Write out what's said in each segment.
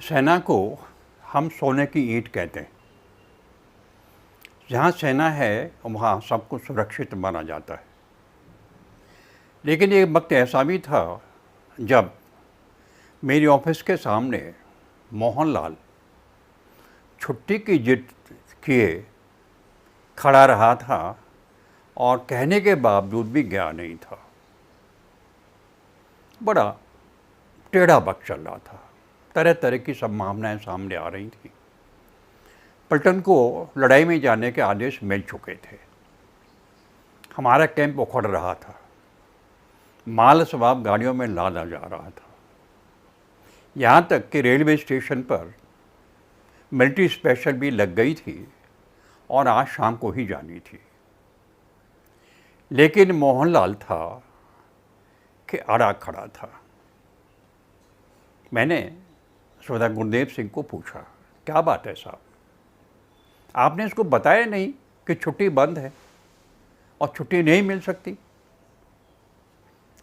सेना को हम सोने की ईंट कहते हैं। जहाँ सेना है वहाँ सब कुछ सुरक्षित माना जाता है। लेकिन एक वक्त ऐसा भी था जब मेरी ऑफिस के सामने मोहनलाल छुट्टी की जिद किए खड़ा रहा था और कहने के बावजूद भी गया नहीं था। बड़ा टेढ़ा वक्त चल रहा था, तरह तरह की संभावनाएं सामने आ रही थी। पलटन को लड़ाई में जाने के आदेश मिल चुके थे। हमारा कैंप उखड़ रहा था, माल सवाब गाड़ियों में लादा जा रहा था। यहाँ तक कि रेलवे स्टेशन पर मिलिट्री स्पेशल भी लग गई थी और आज शाम को ही जानी थी। लेकिन मोहनलाल था कि अड़ा खड़ा था। मैंने सरदार गुरदेव सिंह को पूछा, क्या बात है साहब, आपने इसको बताया नहीं कि छुट्टी बंद है और छुट्टी नहीं मिल सकती?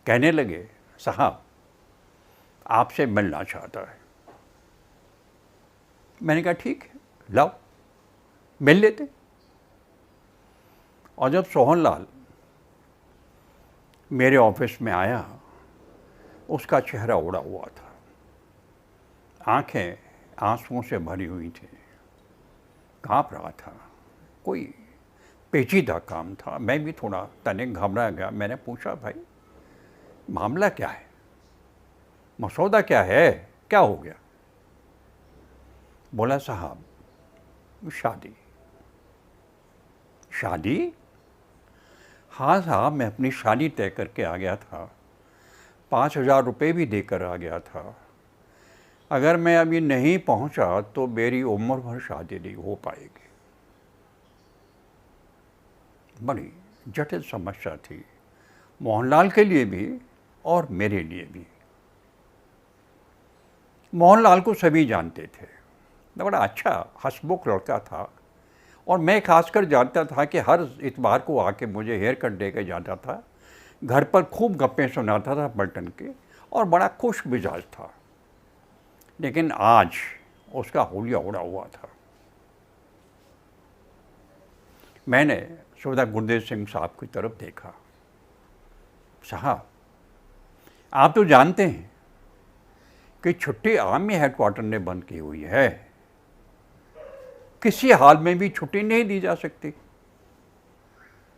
कहने लगे, साहब आपसे मिलना चाहता है। मैंने कहा ठीक है, लाओ मिल लेते। और जब सोहनलाल मेरे ऑफिस में आया, उसका चेहरा उड़ा हुआ था, आंखें आंसुओं से भरी हुई थी, काँप रहा था। कोई पेचीदा काम था। मैं भी थोड़ा तनिक घबरा गया। मैंने पूछा, भाई मामला क्या है, मसौदा क्या है, क्या हो गया? बोला, साहब शादी। शादी? हाँ साहब, मैं अपनी शादी तय करके आ गया था, 5,000 रुपये भी देकर आ गया था। अगर मैं अभी नहीं पहुंचा तो मेरी उम्र भर शादी नहीं हो पाएगी। बड़ी जटिल समस्या थी, मोहनलाल के लिए भी और मेरे लिए भी। मोहनलाल को सभी जानते थे, बड़ा अच्छा हंसमुख लड़का था और मैं खासकर जानता था कि हर इतवार को आके मुझे हेयर कट दे के जाता था। घर पर खूब गप्पें सुनाता था पलटन के और बड़ा खुश मिजाज था। लेकिन आज उसका हुलिया उड़ा हुआ था। मैंने सरदार गुरदेव सिंह साहब की तरफ देखा। साहब आप तो जानते हैं कि छुट्टी आर्मी हेडक्वार्टर ने बंद की हुई है, किसी हाल में भी छुट्टी नहीं दी जा सकती।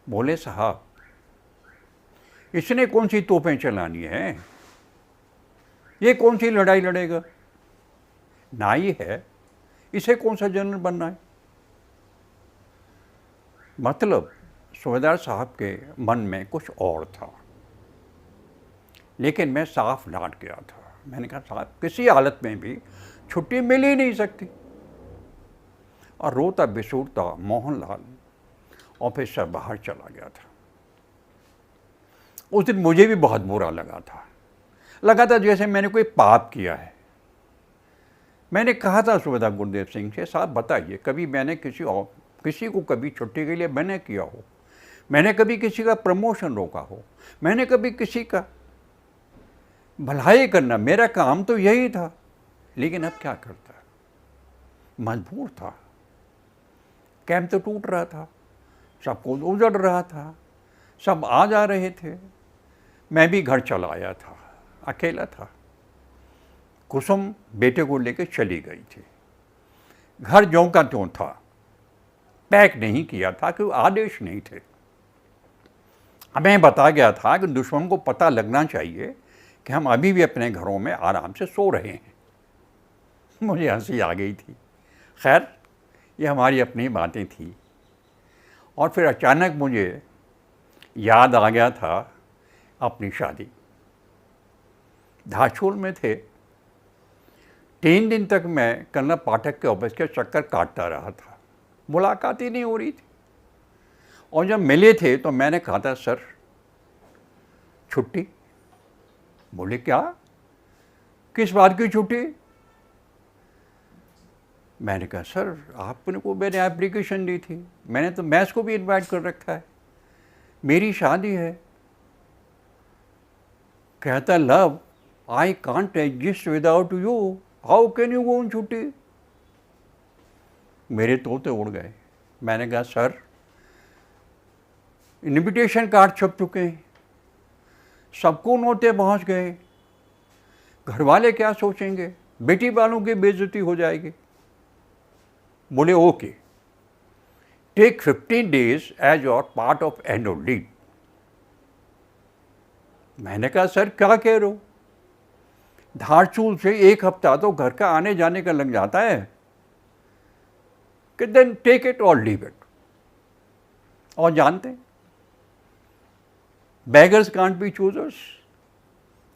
बोले, साहब इसने कौन सी तोपें चलानी है, ये कौन सी लड़ाई लड़ेगा, नाई है, इसे कौन सा जनरल बनना है? मतलब सूबेदार साहब के मन में कुछ और था। लेकिन मैं साफ डांट गया था। मैंने कहा, साहब किसी हालत में भी छुट्टी मिल ही नहीं सकती। और रोता बिसूरता मोहनलाल ऑफिस से बाहर चला गया था। उस दिन मुझे भी बहुत बुरा लगा था जैसे मैंने कोई पाप किया है। मैंने कहा था सूबेदार गुरदेव सिंह से, साहब बताइए, कभी मैंने किसी को कभी छुट्टी के लिए मैंने किया हो, मैंने कभी किसी का प्रमोशन रोका हो, मैंने कभी किसी का भलाई करना, मेरा काम तो यही था। लेकिन अब क्या करता, मजबूर था। कैंप तो टूट रहा था, सबको उजड़ रहा था, सब आ जा रहे थे। मैं भी घर चला आया था, अकेला था। कुसुम बेटे को लेकर चली गई थी। घर ज्यों का त्यों था, पैक नहीं किया था कि आदेश नहीं थे। हमें बताया गया था कि दुश्मन को पता लगना चाहिए कि हम अभी भी अपने घरों में आराम से सो रहे हैं। मुझे हंसी आ गई थी। खैर, ये हमारी अपनी बातें थी। और फिर अचानक मुझे याद आ गया था अपनी शादी। धारचूल में थे। 3 दिन तक मैं कर्नल पाठक के ऑफिस के चक्कर काटता रहा था, मुलाकात ही नहीं हो रही थी। और जब मिले थे तो मैंने कहा था, सर छुट्टी। बोले, क्या, किस बात की छुट्टी? मैंने कहा, सर आपने को मैंने एप्लीकेशन दी थी, मैंने तो मैच को भी इनवाइट कर रखा है, मेरी शादी है। कहता, love I can't exist without you. How can you go on छुट्टी? मेरे तोते उड़ गए। मैंने कहा सर, इनविटेशन कार्ड छप चुके हैं, सबको नोटे पहुंच गए, घर वाले क्या सोचेंगे, बेटी वालों की बेइज्जती हो जाएगी। बोले okay, take 15 days as your part of annual leave. मैंने कहा सर क्या कह रहे हो, धारचूल से 1 हफ्ता तो घर का आने जाने का लग जाता है, कि देन टेक इट और लीव इट। और जानते हैं, beggars can't be choosers.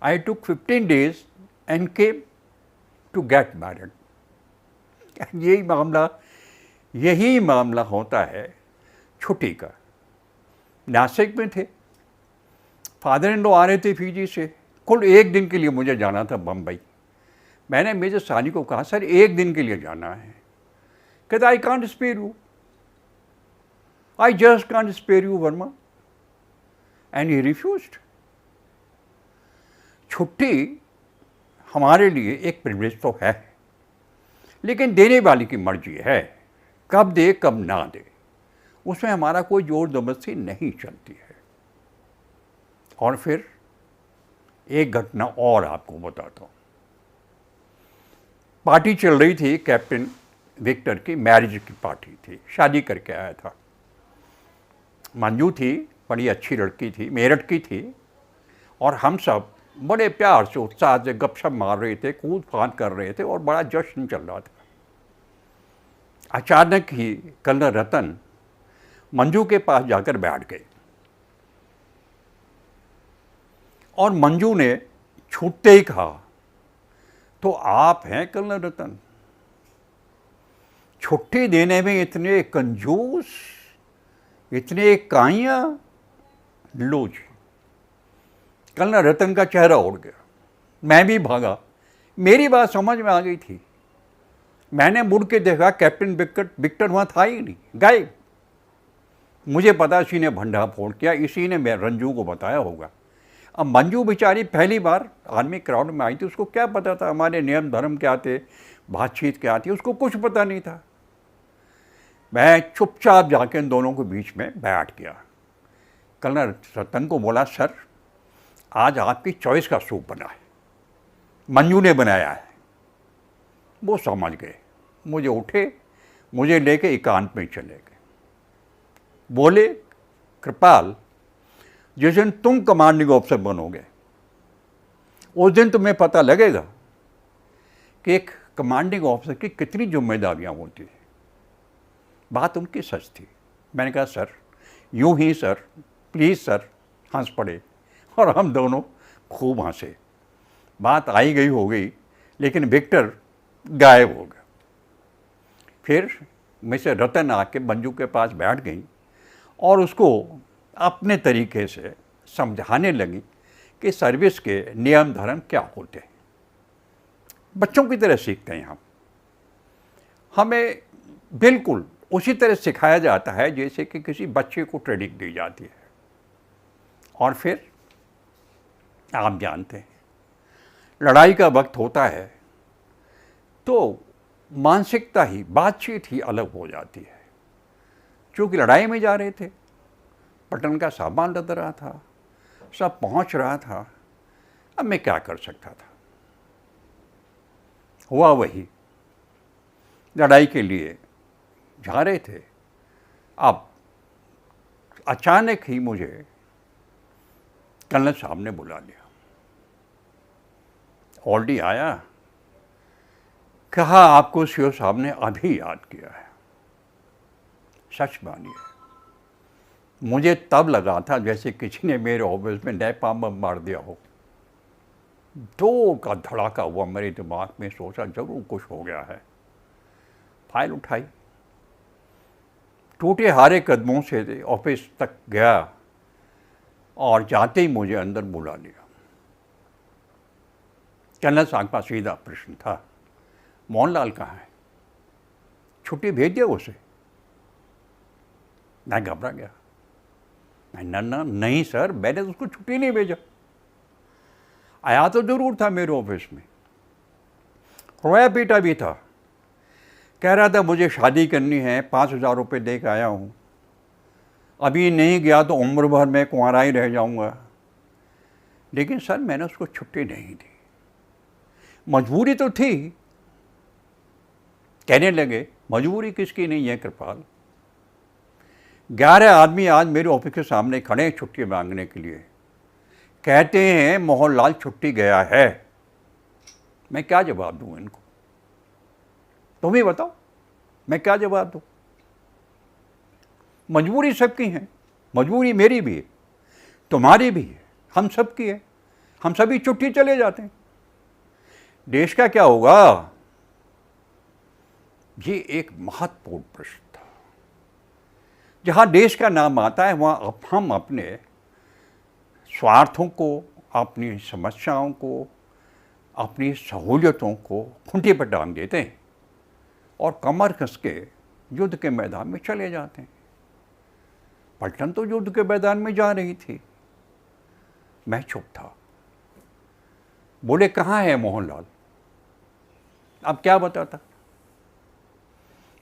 I took 15 days and came to get married. यही मामला होता है छुट्टी का। नासिक में थे, फादर इन लॉ आ रहे थे फीजी से, कुल 1 दिन के लिए मुझे जाना था बम्बई। मैंने मेजर सानी को कहा सर 1 दिन के लिए जाना है। कहता I can't spare you, I just can't spare you Verma, and he refused. छुट्टी हमारे लिए एक प्रिविलेज तो है, लेकिन देने वाले की मर्जी है, कब दे कब ना दे, उसमें हमारा कोई जोर जबरदस्ती नहीं चलती है। और फिर एक घटना और आपको बताता हूँ। पार्टी चल रही थी, कैप्टन विक्टर की मैरिज की पार्टी थी, शादी करके आया था। मंजू थी, बड़ी अच्छी लड़की थी, मेरठ की थी, और हम सब बड़े प्यार से उत्साह से गपशप मार रहे थे, कूद फांद कर रहे थे और बड़ा जश्न चल रहा था। अचानक ही कर्नल रतन मंजू के पास जाकर बैठ गए और मंजू ने छूटते ही कहा, तो आप हैं कर्नल रतन, छुट्टी देने में इतने कंजूस, इतने काइयां। लो जी, कर्नल रतन का चेहरा उड़ गया। मैं भी भागा, मेरी बात समझ में आ गई थी। मैंने मुड़ के देखा, कैप्टन विक्टर वहाँ था ही नहीं, गायब। मुझे पता इसी ने भंडा फोड़ किया, इसी ने मैं रंजू को बताया होगा। अब मंजू बेचारी पहली बार आर्मी क्राउड में आई थी, उसको क्या पता था हमारे नियम धर्म क्या थे, बातचीत क्या थी, उसको कुछ पता नहीं था। मैं चुपचाप जाके इन दोनों के बीच में बैठ गया। कर्नल रतन को बोला, सर आज आपकी चॉइस का सूप बना है, मंजू ने बनाया है। वो समझ गए, मुझे उठे, मुझे लेके एकांत में चले गए। बोले, कृपाल, जिस दिन तुम कमांडिंग ऑफिसर बनोगे उस दिन तुम्हें पता लगेगा कि एक कमांडिंग ऑफिसर की कितनी जिम्मेदारियां होती हैं। बात उनकी सच थी। मैंने कहा सर, यूं ही सर, प्लीज़ सर। हंस पड़े और हम दोनों खूब हंसे। बात आई गई हो गई, लेकिन विक्टर गायब हो गया। फिर मिस्टर रतन आके मंजू के पास बैठ गई और उसको अपने तरीके से समझाने लगी कि सर्विस के नियम धर्म क्या होते हैं। बच्चों की तरह सीखते हैं हम, हमें बिल्कुल उसी तरह सिखाया जाता है जैसे कि किसी बच्चे को ट्रेनिंग दी जाती है। और फिर आप जानते हैं, लड़ाई का वक्त होता है तो मानसिकता ही, बातचीत ही अलग हो जाती है। क्योंकि लड़ाई में जा रहे थे, पटन का सामान लद रहा था, सब पहुंच रहा था, अब मैं क्या कर सकता था। हुआ वही, लड़ाई के लिए जा रहे थे। अब अचानक ही मुझे कर्नल साहब ने बुला लिया। ऑलरेडी आया, कहा आपको सीओ साहब ने अभी याद किया है। सच मानिए, मुझे तब लगा था जैसे किसी ने मेरे ऑफिस में नैपा मार दिया हो। दो का धड़ाका हुआ मेरे दिमाग में, सोचा जरूर कुछ हो गया है। फाइल उठाई, टूटे हारे कदमों से ऑफिस तक गया और जाते ही मुझे अंदर बुला लिया। कर्नल साहब का सीधा प्रश्न था, मोहनलाल कहाँ है, छुट्टी भेज दिया उसे? मैं घबरा गया। ना नहीं सर, मैंने उसको छुट्टी नहीं भेजा। आया तो जरूर था मेरे ऑफिस में। रोया पीटा भी था। कह रहा था मुझे शादी करनी है, 5,000 रुपये दे के आया हूँ, अभी नहीं गया तो उम्र भर में कुंवारा ही रह जाऊँगा। लेकिन सर मैंने उसको छुट्टी नहीं दी, मजबूरी तो थी। कहने लगे मजबूरी किसकी नहीं है कृपाल, 11 आदमी आज मेरे ऑफिस के सामने खड़े हैं छुट्टी मांगने के लिए, कहते हैं मोहनलाल छुट्टी गया है। मैं क्या जवाब दूं इनको, तुम ही बताओ, मैं क्या जवाब दूं। मजबूरी सबकी है, मजबूरी मेरी भी है, तुम्हारी भी है, हम सब की है, हम सभी छुट्टी चले जाते हैं। देश का क्या होगा, ये एक महत्वपूर्ण प्रश्न था। जहां देश का नाम आता है वहां हम अपने स्वार्थों को, अपनी समस्याओं को, अपनी सहूलियतों को खूंटी पर टांग देते हैं और कमर कस के युद्ध के मैदान में चले जाते हैं। पलटन तो युद्ध के मैदान में जा रही थी, मैं चुप था। बोले कहाँ है मोहनलाल, अब क्या बताता।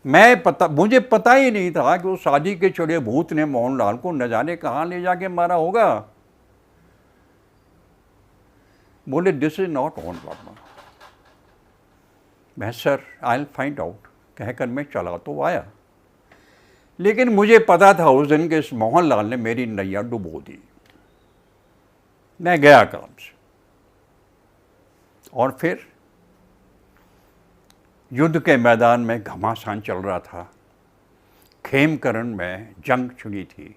मुझे पता ही नहीं था कि उस शादी के चढ़े भूत ने मोहनलाल को न जाने कहाँ ले जाके मारा होगा। बोले this is not on Verma. मैं sir I will find out कहकर मैं चला तो आया, लेकिन मुझे पता था उस दिन के इस मोहनलाल ने मेरी नैया डुबो दी। मैं गया काम से और फिर युद्ध के मैदान में घमासान चल रहा था। खेमकरण में जंग छिड़ी थी।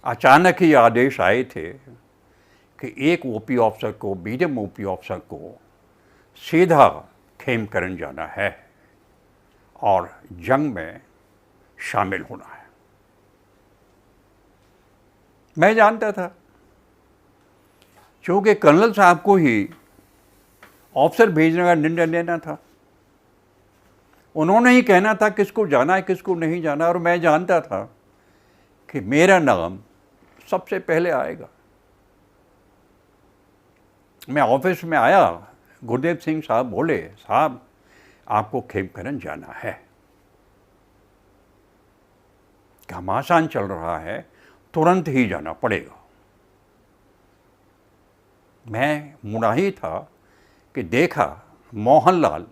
अचानक ही आदेश आए थे कि एक ओपी ऑफिसर को, बीडीएम ओपी ऑफिसर को सीधा खेमकरण जाना है और जंग में शामिल होना है। मैं जानता था, क्योंकि कर्नल साहब को ही ऑफिसर भेजने का निर्णय लेना था। उन्होंने ही कहना था किसको जाना है किसको नहीं जाना, और मैं जानता था कि मेरा नाम सबसे पहले आएगा। मैं ऑफिस में आया, गुरदेव सिंह साहब बोले साहब आपको खेमकरण जाना है, घमासान चल रहा है, तुरंत ही जाना पड़ेगा। मैं मुड़ा ही था कि देखा मोहनलाल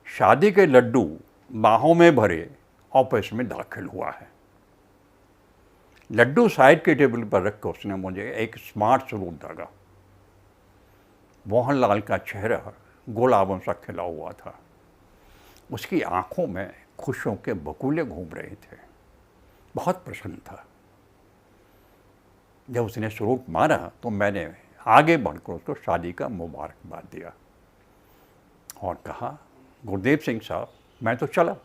शादी के लड्डू बाहों में भरे ऑफिस में दाखिल हुआ है। लड्डू साइड के टेबल पर रख कर उसने मुझे एक स्मार्ट सलूट दागा। मोहनलाल का चेहरा गुलाबों सा खिला हुआ था, उसकी आंखों में खुशियों के बकुले घूम रहे थे, बहुत प्रसन्न था। जब उसने सलूट मारा तो मैंने आगे बढ़कर उसको शादी का मुबारकबाद दिया और कहा गुरदेव सिंह साहब मैं तो चला।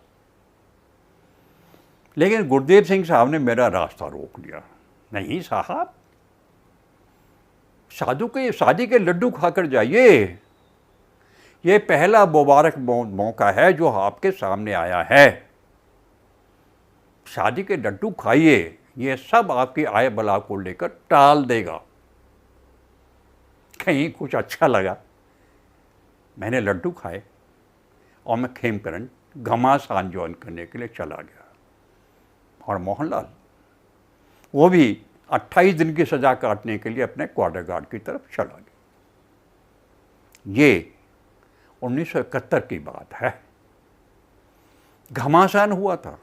लेकिन गुरदेव सिंह साहब ने मेरा रास्ता रोक लिया। नहीं साहब, शादी के लड्डू खाकर जाइए, ये पहला मुबारक मौका है जो आपके सामने आया है। शादी के लड्डू खाइए, ये सब आपकी आय बला को लेकर टाल देगा। कहीं कुछ अच्छा लगा, मैंने लड्डू खाए और मैं खेमकरण घमासान ज्वाइन करने के लिए चला गया। और मोहनलाल वो भी 28 दिन की सजा काटने के लिए अपने क्वार्टर गार्ड की तरफ चला गया। ये 1971 की बात है। घमासान हुआ था,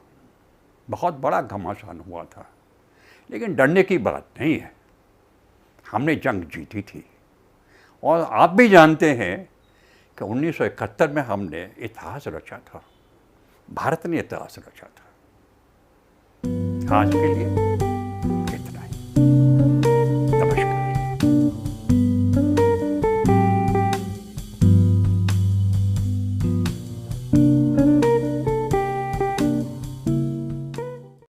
बहुत बड़ा घमासान हुआ था, लेकिन डरने की बात नहीं है। हमने जंग जीती थी और आप भी जानते हैं कि 1971 में हमने इतिहास रचा था, भारत ने इतिहास रचा था। आज के लिए